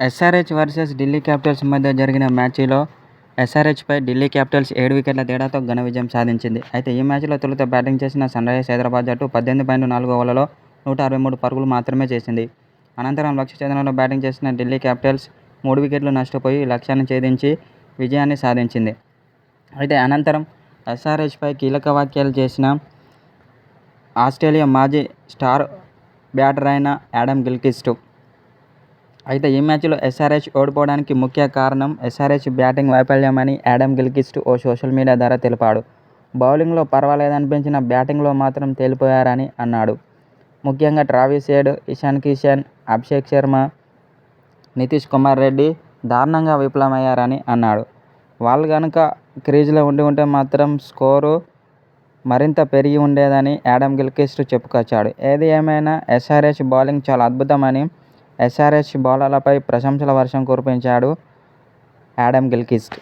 SRH versus Delhi Capitals మధ్య జరిగిన మ్యాచ్లో ఎస్ఆర్హెచ్పై ఢిల్లీ క్యాపిటల్స్ 7 వికెట్ల తేడాతో ఘన విజయం సాధించింది. అయితే ఈ మ్యాచ్లో తొలుత బ్యాటింగ్ చేసిన సన్రైజర్స్ హైదరాబాద్ జట్టు 18.4 ఓవర్లలో 163 పరుగులు మాత్రమే చేసింది. అనంతరం లక్ష్య ఛేదనలో బ్యాటింగ్ చేసిన ఢిల్లీ క్యాపిటల్స్ 3 వికెట్లు నష్టపోయి లక్ష్యాన్ని ఛేదించి విజయాన్ని సాధించింది. అయితే అనంతరం ఎస్ఆర్హెచ్పై కీలక వ్యాఖ్యలు చేసిన ఆస్ట్రేలియా మాజీ స్టార్ బ్యాటర్ అయిన ఆడమ్ గిల్క్రిస్ట్. అయితే ఈ మ్యాచ్లో ఎస్ఆర్హెచ్ ఓడిపోవడానికి ముఖ్య కారణం ఎస్ఆర్హెచ్ బ్యాటింగ్ వైఫల్యమని ఆడమ్ గిల్క్రిస్ట్ ఓ సోషల్ మీడియా ద్వారా తెలిపాడు. బౌలింగ్లో పర్వాలేదనిపించినా బ్యాటింగ్లో మాత్రం తేలిపోయారని అన్నాడు. ముఖ్యంగా ట్రావిస్ హెడ్, ఇషాన్ కిషన్, అభిషేక్ శర్మ, నితీష్ కుమార్ రెడ్డి దారుణంగా విఫలమయ్యారని అన్నాడు. వాళ్ళు గనుక క్రీజులో ఉండి ఉంటే మాత్రం స్కోరు మరింత పెరిగి ఉండేదని ఆడమ్ గిల్క్రిస్ట్ చెప్పుకొచ్చాడు. ఏది ఏమైనా ఎస్ఆర్హెచ్ బౌలింగ్ చాలా అద్భుతమని ఎస్ఆర్హెచ్ బౌలర్లపై ప్రశంసల వర్షం కురిపించాడు ఆడమ్ గిల్క్రిస్ట్.